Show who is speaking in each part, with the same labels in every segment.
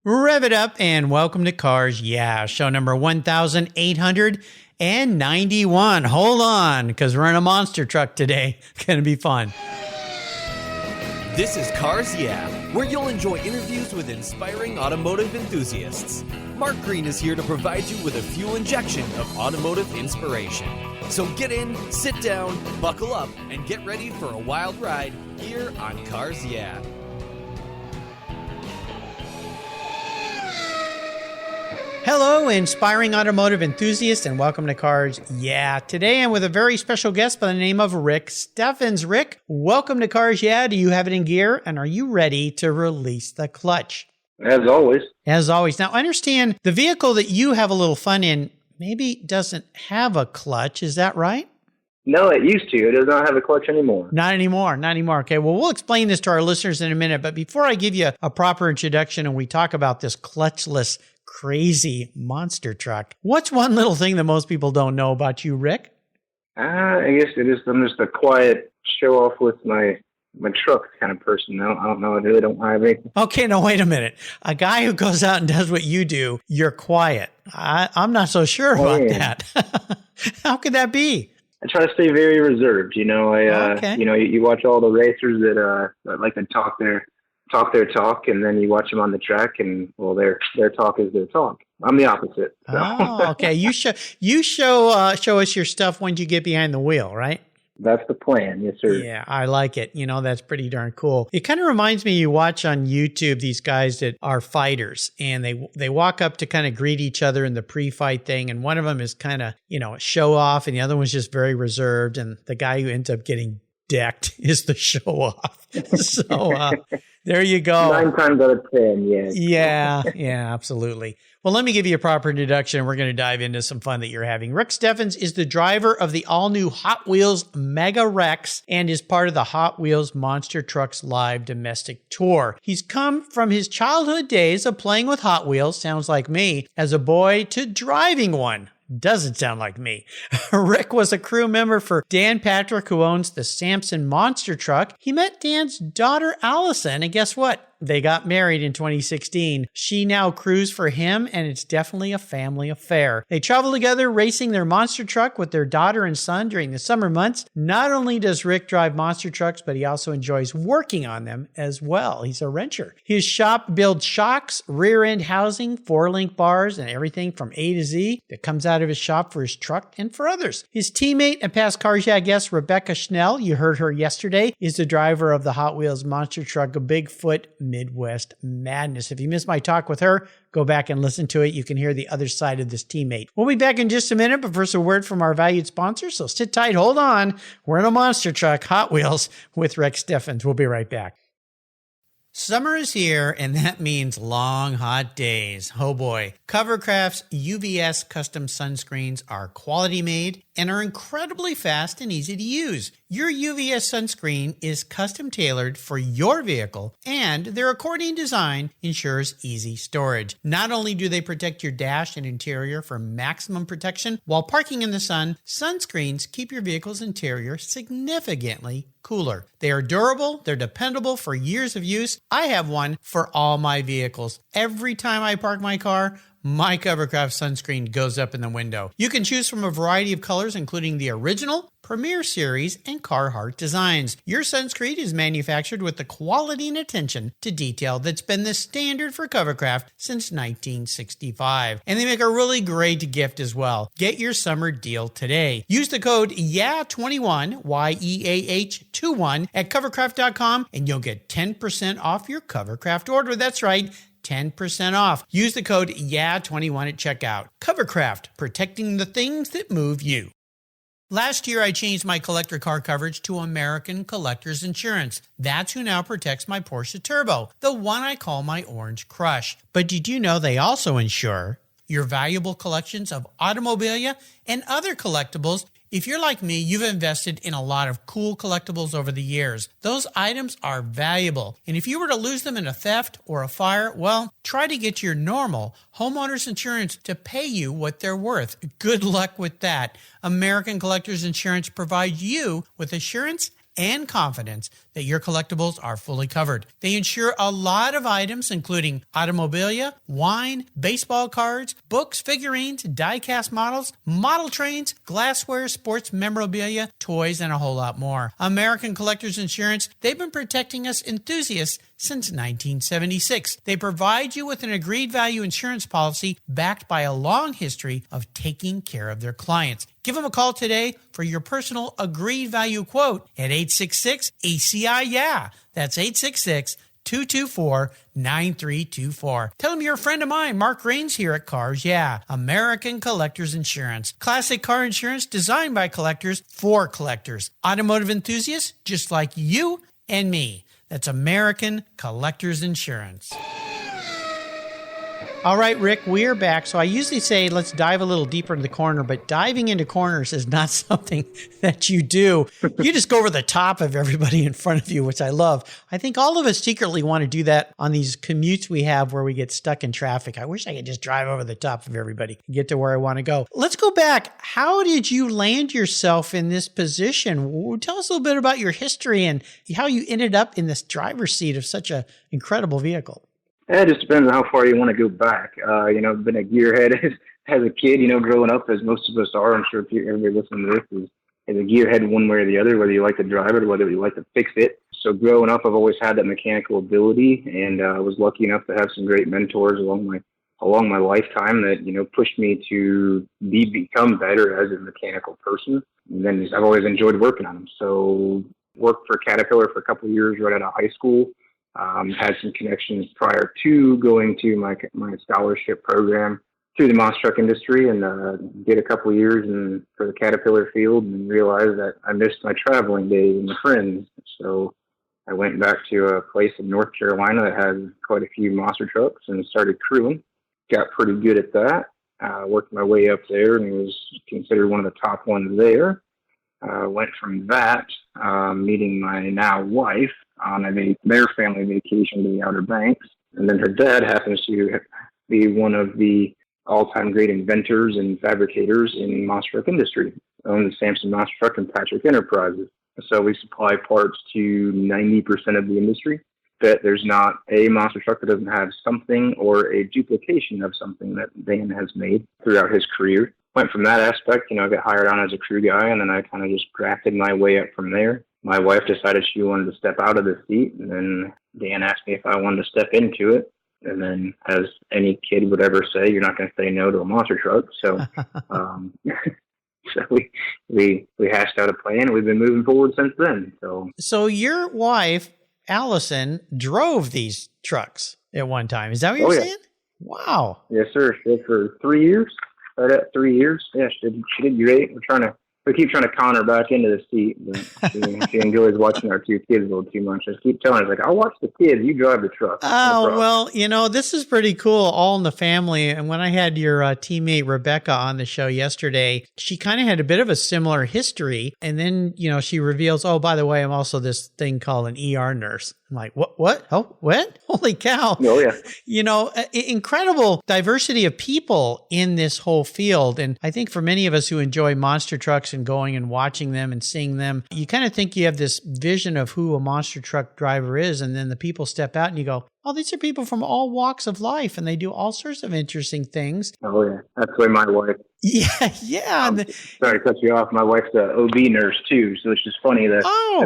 Speaker 1: Rev it up and welcome to Cars Yeah, show number 1891. Hold on, because we're in a monster truck today. It's going to be fun.
Speaker 2: This is Cars Yeah, where you'll enjoy interviews with inspiring automotive enthusiasts. Mark Green is here to provide you with a fuel injection of automotive inspiration. So get in, sit down, buckle up, and get ready for a wild ride here on Cars Yeah.
Speaker 1: Hello, inspiring automotive enthusiasts, and welcome to Cars Yeah. Today I'm with a very special guest by the name of Rick Steffens. Rick, welcome to Cars Yeah. Do you have it in gear, and are you ready to release the clutch?
Speaker 3: As always.
Speaker 1: As always. Now, I understand the vehicle that you have a little fun in maybe doesn't have a clutch. Is that right?
Speaker 3: No, it used to. It does not have a clutch anymore.
Speaker 1: Not anymore. Okay, well, we'll explain this to our listeners in a minute, but before I give you a proper introduction and we talk about this clutchless, crazy monster truck, what's one little thing that most people don't know about you, Rick?
Speaker 3: I guess I'm just a quiet show off with my truck kind of person. I don't know. I really don't have anything.
Speaker 1: Okay, now wait a minute. A guy who goes out and does what you do, you're quiet. I'm not so sure about that. How could that be?
Speaker 3: I try to stay very reserved.
Speaker 1: Okay.
Speaker 3: You watch all the racers that like to talk their talk, and then you watch them on the track, and well, their talk is their talk. I'm the opposite. So.
Speaker 1: Oh, okay. You show us your stuff when you get behind the wheel, right?
Speaker 3: That's the plan. Yes, sir.
Speaker 1: Yeah, I like it. That's pretty darn cool. It kind of reminds me, you watch on YouTube these guys that are fighters, and they walk up to kind of greet each other in the pre-fight thing, and one of them is kind of, show off, and the other one's just very reserved, and the guy who ends up getting decked is the show off. So there you go.
Speaker 3: 9 times out of 10, yes.
Speaker 1: Yeah, absolutely. Well, let me give you a proper introduction, and we're going to dive into some fun that you're having. Rick Steffens is the driver of the all-new Hot Wheels Mega Wrex and is part of the Hot Wheels Monster Trucks Live Domestic Tour. He's come from his childhood days of playing with Hot Wheels, sounds like me, as a boy, to driving one. Doesn't sound like me. Rick was a crew member for Dan Patrick, who owns the Sampson monster truck. He met Dan's daughter, Allison, and guess what? They got married in 2016. She now crews for him, and it's definitely a family affair. They travel together racing their monster truck with their daughter and son during the summer months. Not only does Rick drive monster trucks, but he also enjoys working on them as well. He's a wrencher. His shop builds shocks, rear-end housing, 4-link bars, and everything from A to Z that comes out of his shop for his truck and for others. His teammate and past Cars Yeah guest, Rebecca Schnell, you heard her yesterday, is the driver of the Hot Wheels monster truck, Bigfoot Midwest Madness. If you missed my talk with her, go back and listen to it. You can hear the other side of this teammate. We'll be back in just a minute, but first a word from our valued sponsor. So sit tight, hold on. We're in a monster truck, Hot Wheels, with Rick Steffens. We'll be right back. Summer is here, and that means long, hot days. Oh boy. Covercraft's UVS custom sunscreens are quality made and are incredibly fast and easy to use. Your UVS sunscreen is custom tailored for your vehicle, and their accordion design ensures easy storage. Not only do they protect your dash and interior for maximum protection while parking in the sun, sunscreens keep your vehicle's interior significantly cooler. They are durable, they're dependable for years of use. I have one for all my vehicles. Every time I park my car, my Covercraft sunscreen goes up in the window. You can choose from a variety of colors, including the original, Premier Series, and Carhartt designs. Your sunscreen is manufactured with the quality and attention to detail that's been the standard for Covercraft since 1965. And they make a really great gift as well. Get your summer deal today. Use the code YEAH21, YEAH21, at covercraft.com, and you'll get 10% off your Covercraft order. That's right, 10% off. Use the code YEAH21 at checkout. Covercraft, protecting the things that move you. Last year, I changed my collector car coverage to American Collectors Insurance. That's who now protects my Porsche Turbo, the one I call my Orange Crush. But did you know they also insure your valuable collections of automobilia and other collectibles? If you're like me, you've invested in a lot of cool collectibles over the years. Those items are valuable, and if you were to lose them in a theft or a fire, well, try to get your normal homeowner's insurance to pay you what they're worth. Good luck with that. American Collectors Insurance provides you with assurance and confidence that your collectibles are fully covered. They insure a lot of items, including automobilia, wine, baseball cards, books, figurines, die-cast models, model trains, glassware, sports memorabilia, toys, and a whole lot more. American Collectors Insurance, they've been protecting us enthusiasts since 1976. They provide you with an agreed value insurance policy backed by a long history of taking care of their clients. Give them a call today for your personal agreed value quote at 866-ACI-YEAH. That's 866-224-9324. Tell them you're a friend of mine, Mark Raines here at Cars Yeah, American Collectors Insurance. Classic car insurance designed by collectors for collectors. Automotive enthusiasts just like you and me. That's American Collectors Insurance. All right, Rick, we're back. So I usually say let's dive a little deeper into the corner, but diving into corners is not something that you do. You just go over the top of everybody in front of you, which I love. I think all of us secretly want to do that on these commutes we have where we get stuck in traffic. I wish I could just drive over the top of everybody and get to where I want to go. Let's go back. How did you land yourself in this position? Tell us a little bit about your history and how you ended up in this driver's seat of such an incredible vehicle.
Speaker 3: It just depends on how far you want to go back. I've been a gearhead as a kid, growing up, as most of us are. I'm sure everybody listening to this is a gearhead one way or the other, whether you like to drive it or whether you like to fix it. So growing up, I've always had that mechanical ability, and I was lucky enough to have some great mentors along my lifetime that, pushed me to become better as a mechanical person. And then I've always enjoyed working on them. So worked for Caterpillar for a couple of years right out of high school. Had some connections prior to going to my scholarship program through the monster truck industry, and did a couple of years for the Caterpillar field, and realized that I missed my traveling days and my friends. So I went back to a place in North Carolina that had quite a few monster trucks and started crewing. Got pretty good at that. Worked my way up there and was considered one of the top ones there. Went from that, meeting my now wife on their family vacation to the Outer Banks. And then her dad happens to be one of the all-time great inventors and fabricators in the monster truck industry. Owns the Sampson Monster Truck and Patrick Enterprises. So we supply parts to 90% of the industry. That there's not a monster truck that doesn't have something or a duplication of something that Dan has made throughout his career. Went from that aspect, I got hired on as a crew guy, and then I kind of just grafted my way up from there. My wife decided she wanted to step out of the seat, and then Dan asked me if I wanted to step into it. And then, as any kid would ever say, you're not going to say no to a monster truck. So, so we hashed out a plan, and we've been moving forward since then. So your wife, Allison, drove these trucks at one time. Is that what you're saying? Wow. Yes, sir. She did for 3 years. Right at 3 years. Yeah, she did great. We keep trying to con her back into the seat, but she enjoys watching our two kids a little too much. I just keep telling her, I'll watch the kids, you drive the truck.
Speaker 1: Oh, well, this is pretty cool, all in the family. And when I had your teammate Rebecca on the show yesterday, she kind of had a bit of a similar history. And then, she reveals, oh, by the way, I'm also this thing called an ER nurse. I'm like, what? Oh, what? Holy cow.
Speaker 3: Oh, yeah.
Speaker 1: Incredible diversity of people in this whole field. And I think for many of us who enjoy monster trucks and going and watching them and seeing them, you kind of think you have this vision of who a monster truck driver is. And then the people step out and you go, oh, these are people from all walks of life, and they do all sorts of interesting things.
Speaker 3: Oh, yeah. That's why my wife.
Speaker 1: Yeah.
Speaker 3: Sorry to cut you off. My wife's an OB nurse, too, so it's just funny the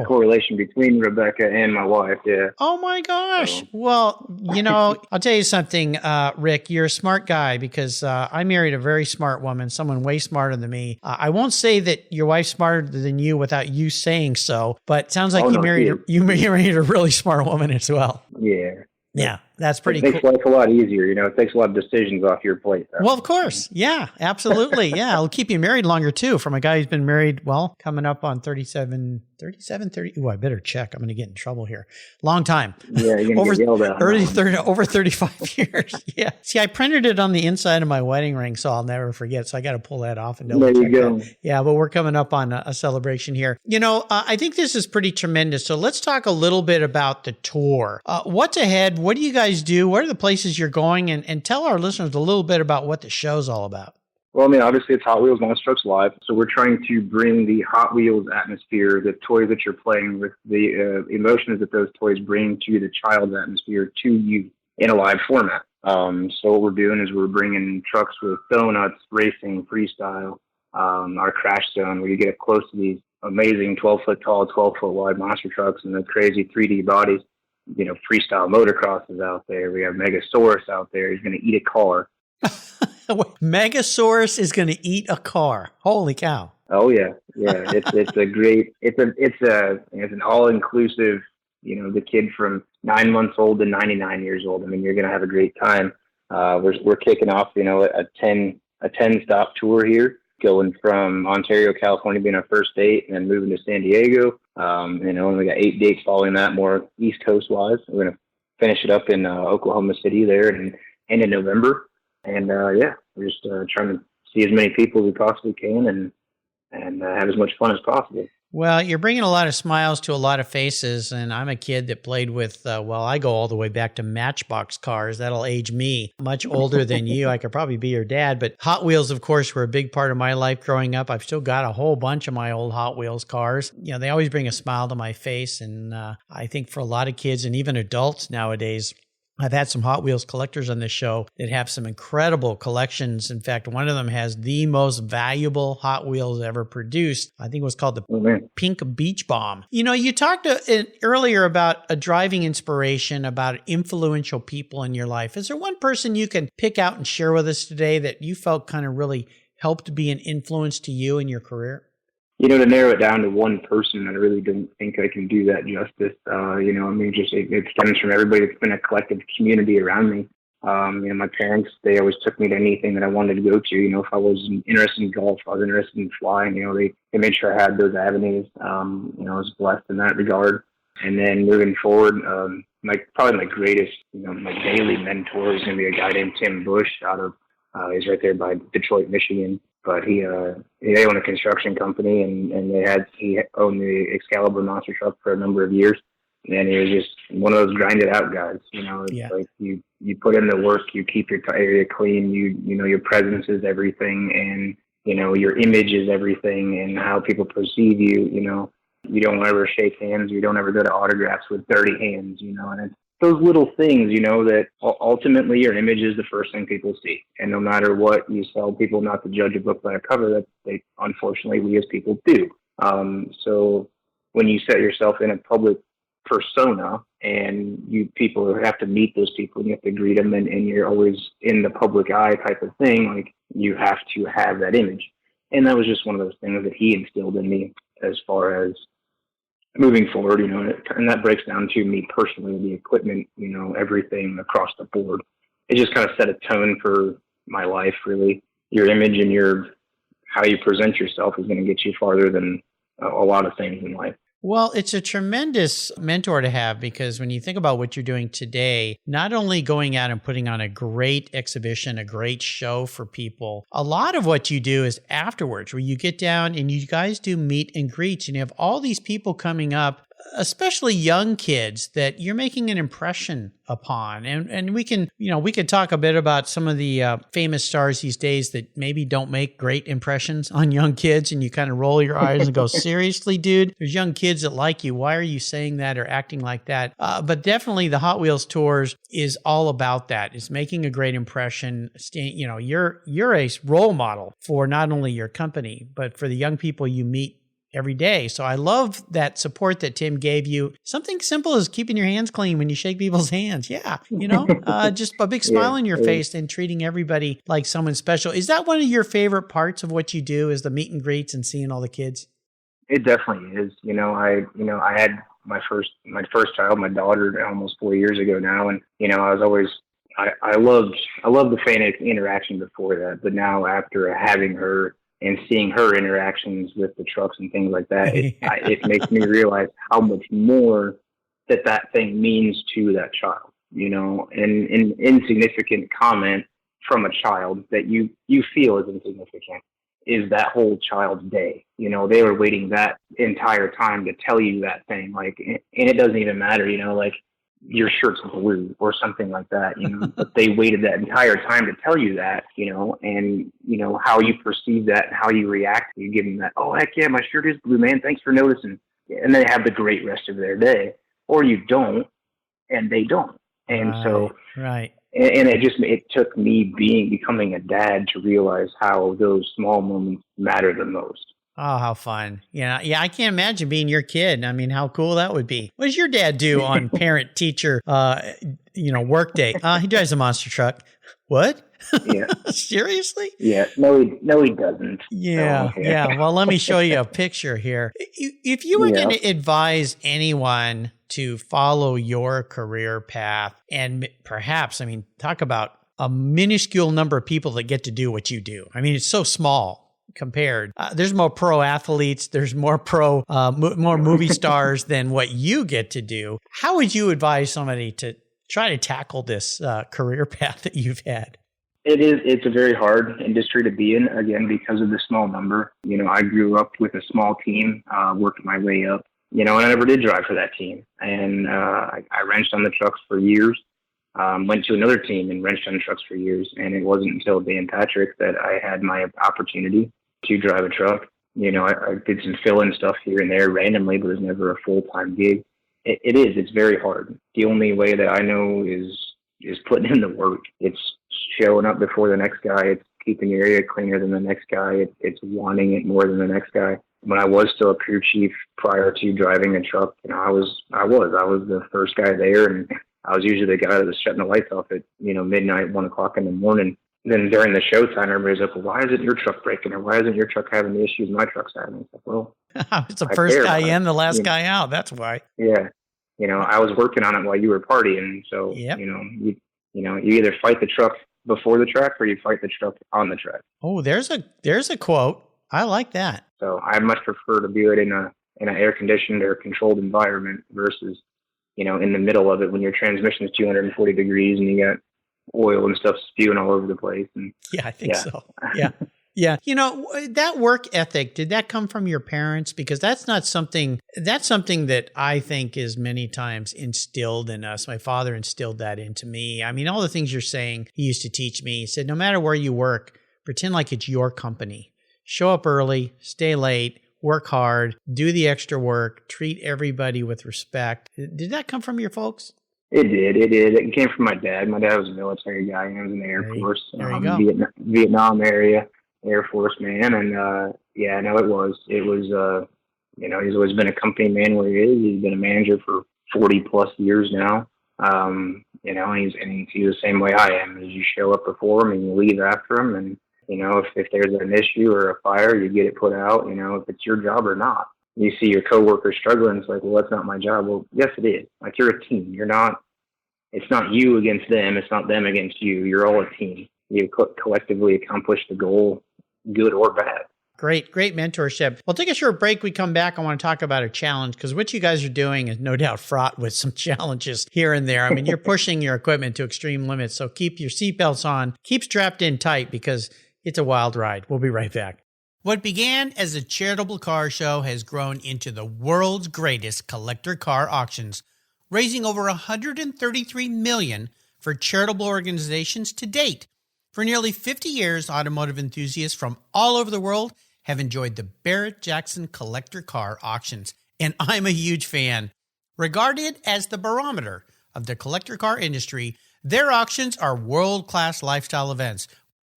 Speaker 3: correlation between Rebecca and my wife, yeah.
Speaker 1: Oh, my gosh. So. Well, I'll tell you something, Rick. You're a smart guy because I married a very smart woman, someone way smarter than me. I won't say that your wife's smarter than you without you saying so, but it sounds like you married a really smart woman as well.
Speaker 3: Yeah.
Speaker 1: Yeah, that's pretty cool.
Speaker 3: It makes life a lot easier. It takes a lot of decisions off your plate.
Speaker 1: Well, of course. Yeah, absolutely. Yeah, it'll keep you married longer, too. From a guy who's been married, coming up on 30. Oh, I better check. I'm going to get in trouble here. Long time.
Speaker 3: Yeah, you're going to get yelled at.
Speaker 1: Over 35 years. Yeah. See, I printed it on the inside of my wedding ring, so I'll never forget. So I got to pull that off and double check. There you go. That. Yeah, but we're coming up on a celebration here. I think this is pretty tremendous. So let's talk a little bit about the tour. What's ahead? What do you guys do? What are the places you're going? And tell our listeners a little bit about what the show's all about.
Speaker 3: Well, I mean, obviously it's Hot Wheels Monster Trucks Live, so we're trying to bring the Hot Wheels atmosphere, the toys that you're playing with, the emotions that those toys bring to the child's atmosphere to you in a live format. So what we're doing is we're bringing trucks with donuts, racing, freestyle, our crash zone, where you get up close to these amazing 12-foot tall, 12-foot wide monster trucks and the crazy 3D bodies. You know, freestyle motocross is out there. We have Megasaurus out there. He's going to eat a car.
Speaker 1: Megasaurus is going to eat a car. Holy cow.
Speaker 3: Oh yeah. It's a great, it's an all-inclusive, you know, the kid from 9 months old to 99 years old. I mean, you're going to have a great time. We're kicking off, you know, a 10 stop tour here, going from Ontario, California being our first date, and then moving to San Diego. You know, and we got 8 dates following that, more East Coast wise. We're going to finish it up in Oklahoma City there in November. And yeah, we're just trying to see as many people as we possibly can and have as much fun as possible.
Speaker 1: Well, you're bringing a lot of smiles to a lot of faces, and I'm a kid that played with, I go all the way back to Matchbox cars. That'll age me. Much older than you. I could probably be your dad, but Hot Wheels, of course, were a big part of my life growing up. I've still got a whole bunch of my old Hot Wheels cars. You know, they always bring a smile to my face, and I think for a lot of kids and even adults nowadays, I've had some Hot Wheels collectors on this show that have some incredible collections. In fact, one of them has the most valuable Hot Wheels ever produced. I think it was called the Pink Beach Bomb. You know, you talked earlier about a driving inspiration, about influential people in your life. Is there one person you can pick out and share with us today that you felt kind of really helped be an influence to you in your career?
Speaker 3: You know, to narrow it down to one person, I really don't think I can do that justice. You know, I mean, just it stems from everybody. It's been a collective community around me. You know, my parents, they always took me to anything that I wanted to go to. You know, if I was interested in golf, I was interested in flying, you know, they made sure I had those avenues. You know, I was blessed in that regard. And then moving forward, probably my greatest, you know, my daily mentor is going to be a guy named Tim Bush out of, he's right there by Detroit, Michigan. But they own a construction company, and he owned the Excalibur monster truck for a number of years, and he was just one of those grinded out guys. You know, it's like you put in the work, you keep your area clean, you know your presence is everything, and you know your image is everything, and how people perceive you. You know, you don't ever shake hands, you don't ever go to autographs with dirty hands. You know, and it's those little things, you know, that ultimately your image is the first thing people see. And no matter what, you tell people not to judge a book by a cover, that unfortunately, we as people do. So when you set yourself in a public persona and people have to meet those people and you have to greet them and you're always in the public eye type of thing, like you have to have that image. And that was just one of those things that he instilled in me as far as moving forward, you know, and that breaks down to me personally, the equipment, you know, everything across the board. It just kind of set a tone for my life, really. Your image and how you present yourself is going to get you farther than a lot of things in life.
Speaker 1: Well, it's a tremendous mentor to have, because when you think about what you're doing today, not only going out and putting on a great exhibition, a great show for people, a lot of what you do is afterwards, where you get down and you guys do meet and greets, and you have all these people coming up, especially young kids, that you're making an impression upon. And we can talk a bit about some of the famous stars these days that maybe don't make great impressions on young kids, and you kind of roll your eyes and go, seriously, dude, there's young kids that like you. Why are you saying that or acting like that? But definitely the Hot Wheels tours is all about that. It's making a great impression. You know, you're a role model for not only your company, but for the young people you meet every day. So I love that support that Tim gave you. Something simple as keeping your hands clean when you shake people's hands. Yeah. You know, just a big smile on your face and treating everybody like someone special. Is that one of your favorite parts of what you do, is the meet and greets and seeing all the kids?
Speaker 3: It definitely is. I had my first child, my daughter, almost 4 years ago now. And, you know, I was always, I loved the fan interaction before that, but now after having her, and seeing her interactions with the trucks and things like that, it makes me realize how much more that thing means to that child, you know, and an insignificant comment from a child that you feel is insignificant is that whole child's day. You know, they were waiting that entire time to tell you that thing, like, and it doesn't even matter, you know, like your shirt's blue or something like that, but they waited that entire time to tell you that, and, how you perceive that and how you react. You give them that, oh, heck yeah, my shirt is blue, man. Thanks for noticing. And they have the great rest of their day, or you don't, and they don't. And
Speaker 1: right.
Speaker 3: And it took me becoming a dad to realize how those small moments matter the most.
Speaker 1: Oh, how fun. Yeah. I can't imagine being your kid. I mean, how cool that would be. What does your dad do on parent-teacher, work day? He drives a monster truck. What?
Speaker 3: Yeah.
Speaker 1: Seriously?
Speaker 3: Yeah. No, he doesn't.
Speaker 1: Yeah.
Speaker 3: So,
Speaker 1: yeah. Well, let me show you a picture here. If you were going to advise anyone to follow your career path, and perhaps, talk about a minuscule number of people that get to do what you do. It's so small. Compared, there's more pro athletes, there's more more movie stars than what you get to do. How would you advise somebody to try to tackle this career path that you've had?
Speaker 3: It's a very hard industry to be in, again, because of the small number. I grew up with a small team, worked my way up, and I never did drive for that team. And I wrenched on the trucks for years, went to another team and wrenched on the trucks for years. And it wasn't until Dan Patrick that I had my opportunity to drive a truck. I did some fill-in stuff here and there randomly, but it was never a full-time gig. It's very hard. The only way that I know is putting in the work. It's showing up before the next guy. It's keeping your area cleaner than the next guy. It's wanting it more than the next guy. When I was still a crew chief prior to driving a truck, I was the first guy there, and I was usually the guy that was shutting the lights off at, midnight, 1 o'clock in the morning. Then during the showtime, everybody's like, well, why isn't your truck breaking? Or why isn't your truck having the issues my truck's having? It's like, well,
Speaker 1: it's the first guy in, the last guy out. That's why.
Speaker 3: Yeah. I was working on it while you were partying. So,
Speaker 1: yep.
Speaker 3: You either fight the truck before the track or you fight the truck on the track.
Speaker 1: Oh, there's a quote. I like that.
Speaker 3: So I much prefer to do it in an air conditioned or controlled environment versus, in the middle of it when your transmission is 240 degrees and you got oil and stuff spewing all over the place. And
Speaker 1: yeah, I think so. Yeah. Yeah. That work ethic, did that come from your parents? Because that's something that I think is many times instilled in us. My father instilled that into me. All the things you're saying, he used to teach me. He said, no matter where you work, pretend like it's your company. Show up early, stay late, work hard, do the extra work, treat everybody with respect. Did that come from your folks?
Speaker 3: It did. It came from my dad. My dad was a military guy. He was in the Air Force.
Speaker 1: There you go.
Speaker 3: Vietnam area, Air Force man. And, it was. He's always been a company man where he is. He's been a manager for 40 plus years now. He's the same way I am. Is you show up before him and you leave after him. And, if there's an issue or a fire, you get it put out, if it's your job or not. You see your coworkers struggling. It's like, well, that's not my job. Well, yes, it is. Like, you're a team. It's not you against them. It's not them against you. You're all a team. You collectively accomplish the goal, good or bad.
Speaker 1: Great mentorship. We'll take a short break. We come back. I want to talk about a challenge because what you guys are doing is no doubt fraught with some challenges here and there. You're pushing your equipment to extreme limits. So keep your seatbelts on, keep strapped in tight because it's a wild ride. We'll be right back. What began as a charitable car show has grown into the world's greatest collector car auctions, raising over $133 million for charitable organizations to date. For nearly 50 years, automotive enthusiasts from all over the world have enjoyed the Barrett-Jackson collector car auctions, and I'm a huge fan. Regarded as the barometer of the collector car industry, their auctions are world-class lifestyle events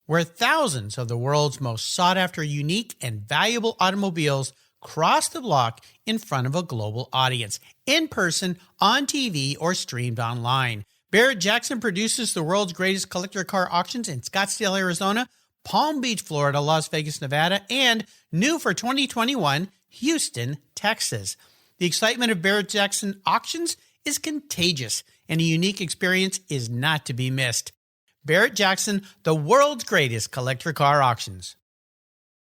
Speaker 1: where thousands of the world's most sought-after, unique, and valuable automobiles cross the block in front of a global audience, in person, on TV, or streamed online. Barrett-Jackson produces the world's greatest collector car auctions in Scottsdale, Arizona, Palm Beach, Florida, Las Vegas, Nevada, and new for 2021, Houston, Texas. The excitement of Barrett-Jackson auctions is contagious, and a unique experience is not to be missed. Barrett-Jackson, the world's greatest collector car auctions.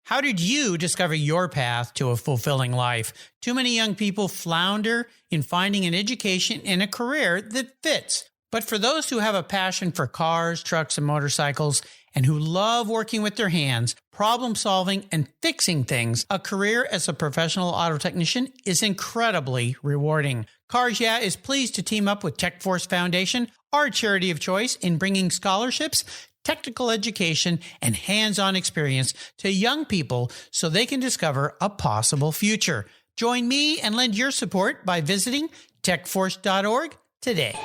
Speaker 1: How did you discover your path to a fulfilling life? Too many young people flounder in finding an education and a career that fits. But for those who have a passion for cars, trucks, and motorcycles, and who love working with their hands, problem solving, and fixing things, a career as a professional auto technician is incredibly rewarding. Cars Yeah is pleased to team up with Tech Force Foundation, our charity of choice, in bringing scholarships, technical education, and hands-on experience to young people so they can discover a possible future. Join me and lend your support by visiting techforce.org today.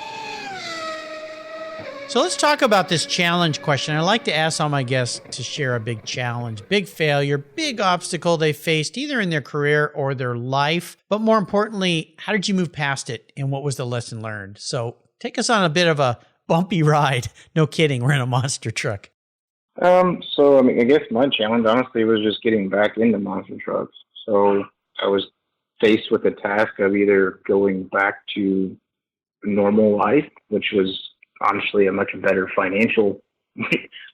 Speaker 1: So let's talk about this challenge question. I like to ask all my guests to share a big challenge, big failure, big obstacle they faced either in their career or their life. But more importantly, how did you move past it and what was the lesson learned? So take us on a bit of a bumpy ride. No kidding. We're in a monster truck.
Speaker 3: I guess my challenge honestly was just getting back into monster trucks. So I was faced with the task of either going back to normal life, which was honestly a much better financial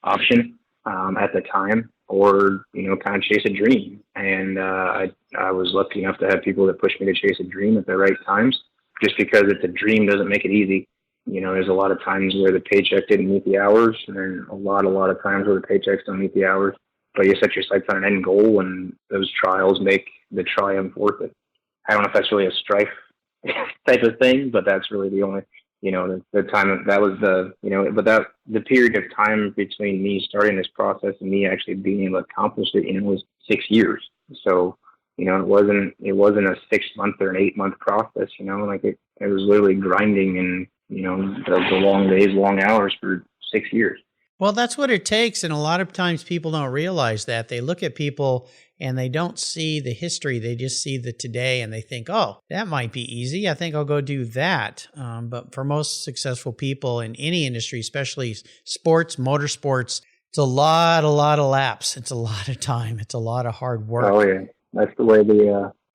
Speaker 3: option at the time, or kind of chase a dream. And I was lucky enough to have people that pushed me to chase a dream at the right times. Just because it's a dream doesn't make it easy. There's a lot of times where the paycheck didn't meet the hours, and then a lot of times where the paychecks don't meet the hours. But you set your sights on an end goal, and those trials make the triumph worth it. I don't know if that's really a strife type of thing, but that's really the only, the time that was the period of time between me starting this process and me actually being able to accomplish it, was 6 years. So, it wasn't a 6 month or an 8 month process, it was literally grinding and, the long days, long hours for 6 years.
Speaker 1: Well, that's what it takes. And a lot of times people don't realize that. They look at people and they don't see the history. They just see the today and they think, oh, that might be easy. I think I'll go do that. But for most successful people in any industry, especially sports, motorsports, it's a lot of laps. It's a lot of time. It's a lot of hard work.
Speaker 3: Oh, yeah. That's the way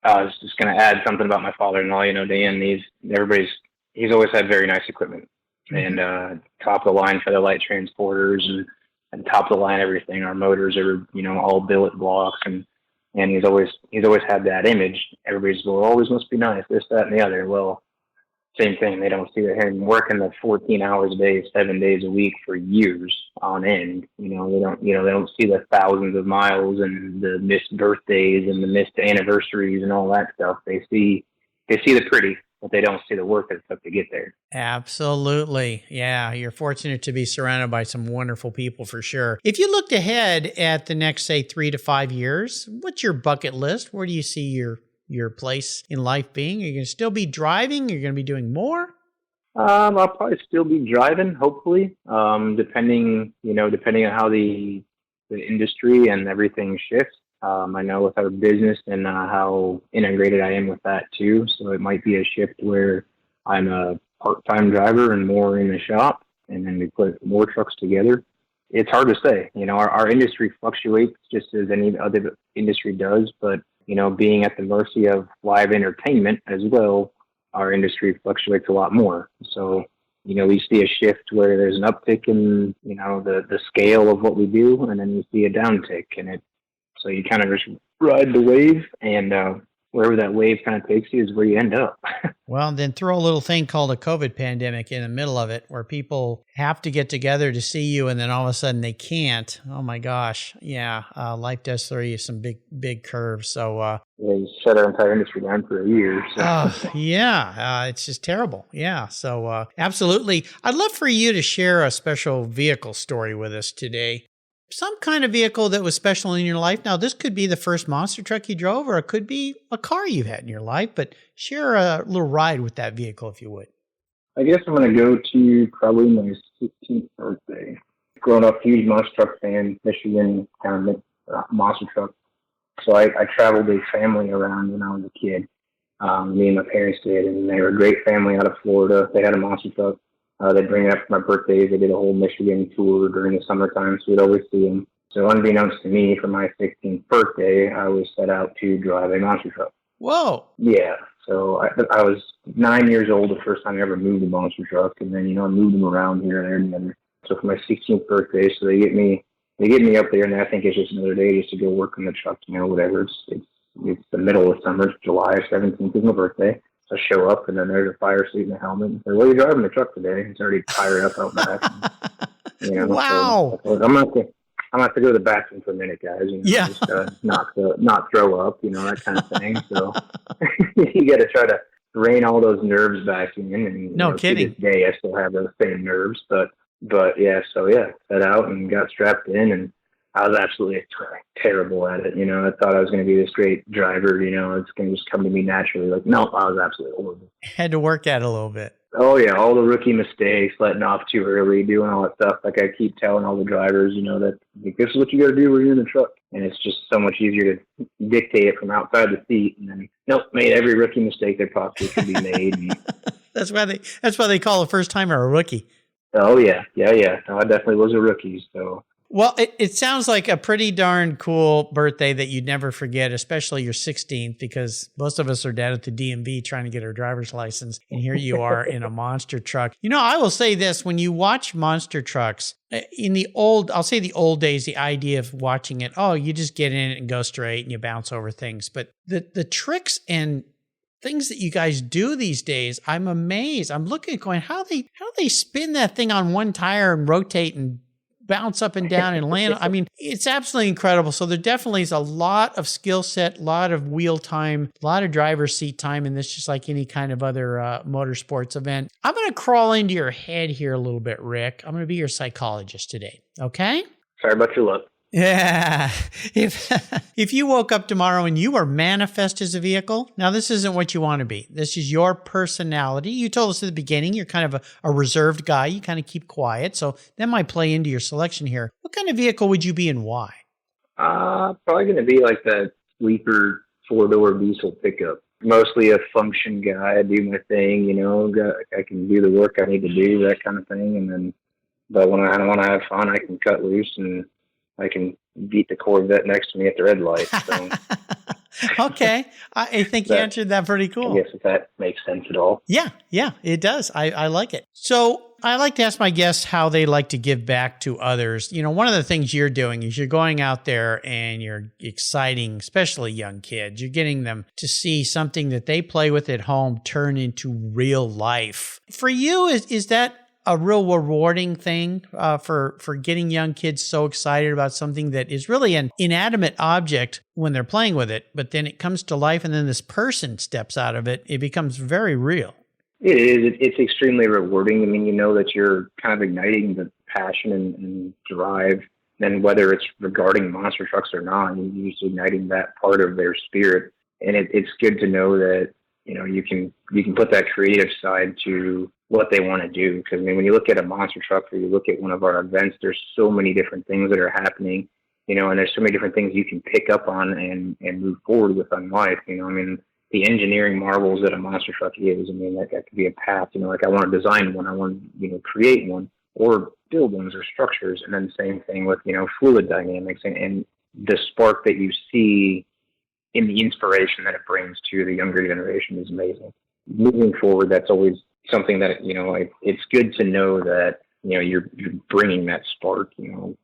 Speaker 3: I was just going to add something about my father-in-law. Dan, he's always had very nice equipment. And top of the line for the light transporters and top of the line everything. Our motors are all billet blocks, and he's always had that image. Everybody's always must be nice, this, that, and the other. Well, same thing. They don't see him working the 14 hours a day, 7 days a week for years on end. They don't see the thousands of miles and the missed birthdays and the missed anniversaries and all that stuff. They see the pretty, but they don't see the work that it took to get there.
Speaker 1: Absolutely. Yeah, you're fortunate to be surrounded by some wonderful people for sure. If you looked ahead at the next, say, 3 to 5 years, what's your bucket list? Where do you see your place in life being? Are you going to still be driving? Are you going to be doing more?
Speaker 3: I'll probably still be driving, hopefully, depending on how the industry and everything shifts. I know with our business and how integrated I am with that too. So it might be a shift where I'm a part-time driver and more in the shop, and then we put more trucks together. It's hard to say. Our industry fluctuates just as any other industry does, but being at the mercy of live entertainment as well, our industry fluctuates a lot more. So, we see a shift where there's an uptick in, the scale of what we do, and then we see a downtick, so you kind of just ride the wave, and wherever that wave kind of takes you is where you end up.
Speaker 1: Well, then throw a little thing called a COVID pandemic in the middle of it, where people have to get together to see you, and then all of a sudden they can't. Oh my gosh. Yeah. Life does throw you some big curves. So,
Speaker 3: you shut our entire industry down for a year. So.
Speaker 1: It's just terrible. Yeah. So, absolutely. I'd love for you to share a special vehicle story with us today. Some kind of vehicle that was special in your life. Now, this could be the first monster truck you drove, or it could be a car you've had in your life, but share a little ride with that vehicle, if you would.
Speaker 3: I guess I'm going to go to probably my 16th birthday. Growing up, huge monster truck fan, Michigan, kind of monster truck. So I traveled a family around when I was a kid. Me and my parents did, and they were a great family out of Florida. They had a monster truck. They'd bring it up for my birthdays. They did a whole Michigan tour during the summertime, so we'd always see them. So unbeknownst to me, for my 16th birthday, I was set out to drive a monster truck.
Speaker 1: Whoa.
Speaker 3: Yeah. So I was 9 years old the first time I ever moved a monster truck, and then, I moved them around here and there and there. So for my 16th birthday, so they get me up there, and I think it's just another day just to go work on the truck, whatever. It's the middle of summer, it's July 17th is my birthday. So I show up, and then there's a fire seat and a helmet. And say, "Well, you're driving the truck today." It's already fired up out back. And,
Speaker 1: wow.
Speaker 3: So I'm gonna have to go to the bathroom for a minute, guys.
Speaker 1: Yeah.
Speaker 3: Just not throw up, that kind of thing. So you got to try to rein all those nerves back in. And
Speaker 1: No kidding.
Speaker 3: to this day, I still have those same nerves. But yeah, so yeah, set out and got strapped in, and I was absolutely terrible at it. I thought I was going to be this great driver. It's going to just come to me naturally. Like, no, I was absolutely horrible.
Speaker 1: Had to work at it a little bit.
Speaker 3: Oh yeah, all the rookie mistakes, letting off too early, doing all that stuff. Like I keep telling all the drivers, that like, this is what you got to do when you're in the truck, and it's just so much easier to dictate it from outside the seat. And then, nope, made every rookie mistake that possibly could be made. And,
Speaker 1: That's why they call a first timer a rookie.
Speaker 3: oh yeah. No, I definitely was a rookie. So.
Speaker 1: Well, it sounds like a pretty darn cool birthday that you'd never forget, especially your 16th, because most of us are down at the DMV trying to get our driver's license. And here you are in a monster truck. I will say this, when you watch monster trucks in the old days, the idea of watching it, you just get in it and go straight and you bounce over things. But the tricks and things that you guys do these days, I'm amazed. I'm looking going, how they spin that thing on one tire and rotate and bounce up and down and land. I mean, it's absolutely incredible. So there definitely is a lot of skill set, a lot of wheel time, a lot of driver's seat time in this, just like any kind of other motorsports event. I'm going to crawl into your head here a little bit, Rick. I'm going to be your psychologist today. Okay?
Speaker 3: Sorry about your luck.
Speaker 1: Yeah. If you woke up tomorrow and you were manifest as a vehicle, now this isn't what you want to be. This is your personality. You told us at the beginning you're kind of a reserved guy. You kind of keep quiet. So that might play into your selection here. What kind of vehicle would you be and why?
Speaker 3: Probably going to be like that sleeper 4-door diesel pickup. Mostly a function guy. I do my thing, I can do the work I need to do, that kind of thing. But when I want to have fun, I can cut loose and I can beat the Corvette next to me at the red light. So.
Speaker 1: Okay. I think you answered that pretty cool.
Speaker 3: I guess if that makes sense at all.
Speaker 1: Yeah, it does. I like it. So I like to ask my guests how they like to give back to others. One of the things you're doing is you're going out there and you're exciting, especially young kids. You're getting them to see something that they play with at home turn into real life. For you, is that a real rewarding thing for getting young kids so excited about something that is really an inanimate object when they're playing with it, but then it comes to life and then this person steps out of it, it becomes very real.
Speaker 3: It is. It's extremely rewarding. I mean, that you're kind of igniting the passion and drive, and whether it's regarding monster trucks or not, you're just igniting that part of their spirit. And it's good to know that, you can put that creative side to what they want to do. Because when you look at a monster truck or you look at one of our events, there's so many different things that are happening, and there's so many different things you can pick up on and move forward with on life. The engineering marvels that a monster truck is, that could be a path, like I want to design one, I want to, create one or build ones or structures. And then same thing with, fluid dynamics and the spark that you see in the inspiration that it brings to the younger generation is amazing. Moving forward, that's always something that, it's good to know that, you're bringing that spark,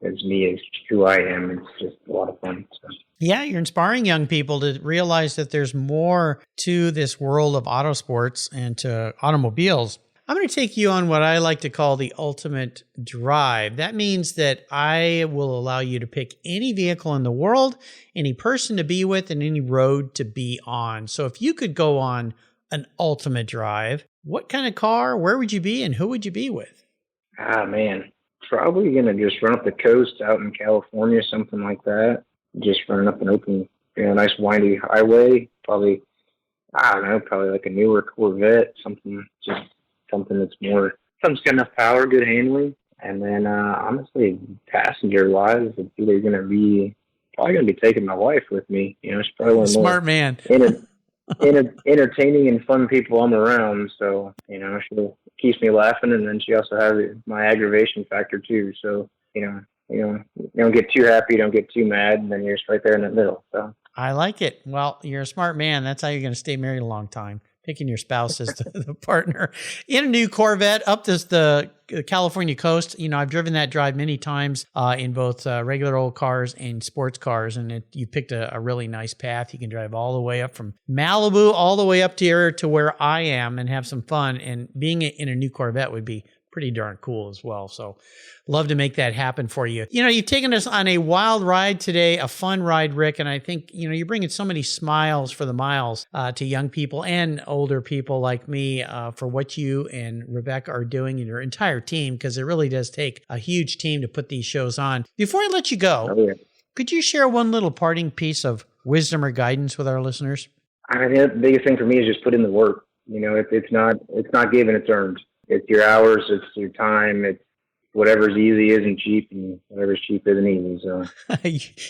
Speaker 3: as me, as who I am. It's just a lot of fun. So.
Speaker 1: Yeah, you're inspiring young people to realize that there's more to this world of autosports and to automobiles. I'm going to take you on what I like to call the ultimate drive. That means that I will allow you to pick any vehicle in the world, any person to be with, and any road to be on. So if you could go on an ultimate drive, what kind of car, where would you be, and who would you be with?
Speaker 3: Man, probably going to just run up the coast out in California, something like that. Just running up an open, nice windy highway. Probably like a newer Corvette, something that's something's got enough power, good handling. And then, honestly, passenger-wise, it's either probably going to be taking my wife with me. She's probably one of the
Speaker 1: smart man.
Speaker 3: Entertaining and fun people I'm around. So, she keeps me laughing, and then she also has my aggravation factor too. So, you don't get too happy, don't get too mad, and then you're just right there in the middle. So
Speaker 1: I like it. Well, you're a smart man. That's how you're going to stay married a long time. Picking your spouse as the partner. In a new Corvette up the California coast, I've driven that drive many times in both regular old cars and sports cars, and you picked a really nice path. You can drive all the way up from Malibu all the way up to where I am and have some fun. And being in a new Corvette would be pretty darn cool as well. So love to make that happen for you. You've taken us on a wild ride today, a fun ride, Rick. And I think, you're bringing so many smiles for the miles to young people and older people like me for what you and Rebecca are doing and your entire team, because it really does take a huge team to put these shows on. Before I let you go, could you share one little parting piece of wisdom or guidance with our listeners?
Speaker 3: I mean, the biggest thing for me is just put in the work. It's not given, it's earned. It's your hours, it's your time, it's whatever's easy isn't cheap, and whatever's cheap isn't easy. So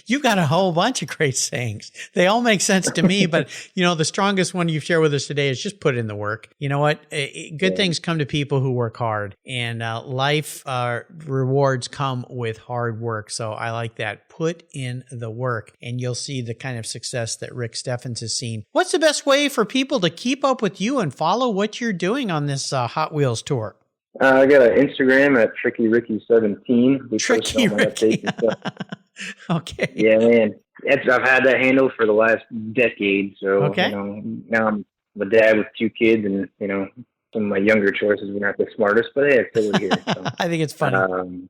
Speaker 1: you got a whole bunch of great sayings. They all make sense to me, but the strongest one you've shared with us today is just put in the work. You know what? Good things come to people who work hard, and life rewards come with hard work. So I like that. Put in the work, and you'll see the kind of success that Rick Steffens has seen. What's the best way for people to keep up with you and follow what you're doing on this Hot Wheels tour?
Speaker 3: I got an Instagram at TrickyRicky17.
Speaker 1: Tricky Ricky. Okay.
Speaker 3: Yeah, man. I've had that handle for the last decade. So,
Speaker 1: okay.
Speaker 3: Now I'm a dad with 2 kids, and, some of my younger choices were not the smartest, but hey, I still was here. So.
Speaker 1: I think it's funny.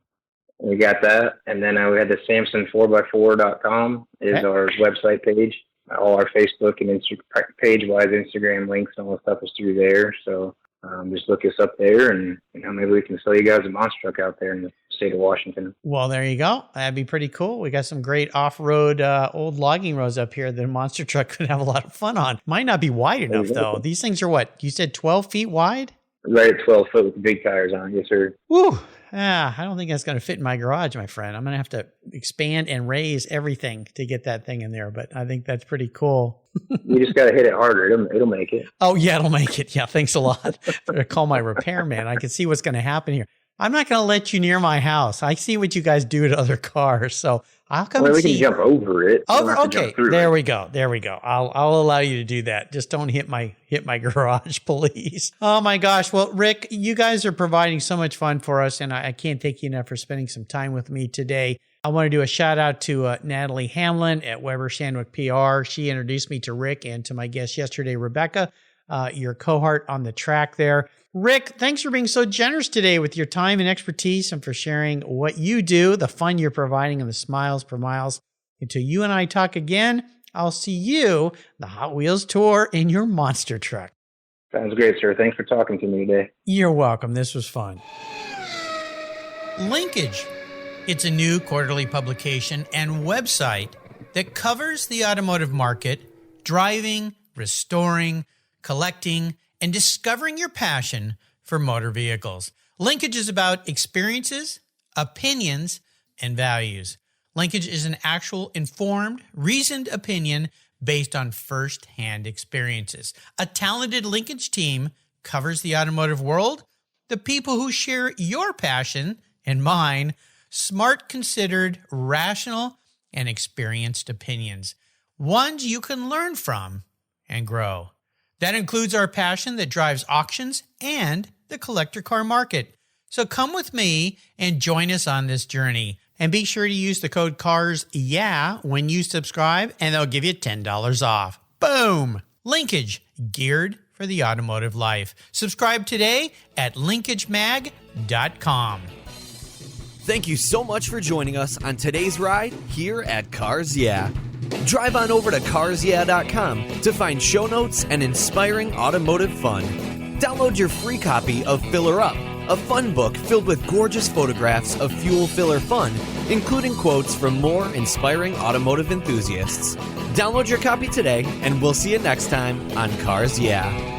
Speaker 3: We got that. And then we had the Sampson4x4.com is our website page. All our Facebook and page-wise Instagram links and all the stuff is through there. So, just look us up there, and maybe we can sell you guys a monster truck out there in the state of Washington.
Speaker 1: Well, there you go. That'd be pretty cool. We got some great off-road old logging roads up here that a monster truck could have a lot of fun on. Might not be wide enough, though. These things are what? You said 12 feet wide?
Speaker 3: Right at 12 foot with the big tires on. Yes, sir.
Speaker 1: Woo! I don't think that's going to fit in my garage, my friend. I'm going to have to expand and raise everything to get that thing in there, but I think that's pretty cool.
Speaker 3: You just got to hit it harder. It'll make it.
Speaker 1: Oh, yeah, it'll make it. Yeah, thanks a lot. Better call my repairman. I can see what's going to happen here. I'm not going to let you near my house. I see what you guys do to other cars, so I'll come and see.
Speaker 3: We can jump over it.
Speaker 1: Okay, there we go. I'll allow you to do that. Just don't hit my garage, please. Oh my gosh. Well, Rick, you guys are providing so much fun for us, and I can't thank you enough for spending some time with me today. I want to do a shout out to Natalie Hamlin at Weber Shandwick PR. She introduced me to Rick and to my guest yesterday, Rebecca, your cohort on the track there. Rick, thanks for being so generous today with your time and expertise, and for sharing what you do, the fun you're providing, and the smiles per miles. Until you and I talk again, I'll see you the Hot Wheels tour in your monster truck.
Speaker 3: Sounds great, sir. Thanks for talking to me today.
Speaker 1: You're welcome. This was fun. Linkage. It's a new quarterly publication and website that covers the automotive market, driving, restoring, collecting, and discovering your passion for motor vehicles. Linkage is about experiences, opinions, and values. Linkage is an actual informed, reasoned opinion based on first-hand experiences. A talented linkage team covers the automotive world, the people who share your passion and mine, smart, considered, rational, and experienced opinions, ones you can learn from and grow. That includes our passion that drives auctions and the collector car market. So come with me and join us on this journey. And be sure to use the code CARSYEAH when you subscribe, and they'll give you $10 off. Boom! Linkage, geared for the automotive life. Subscribe today at linkagemag.com.
Speaker 2: Thank you so much for joining us on today's ride here at Cars Yeah. Drive on over to carsyeah.com to find show notes and inspiring automotive fun. Download your free copy of Filler Up, a fun book filled with gorgeous photographs of fuel filler fun, including quotes from more inspiring automotive enthusiasts. Download your copy today, and we'll see you next time on Cars Yeah.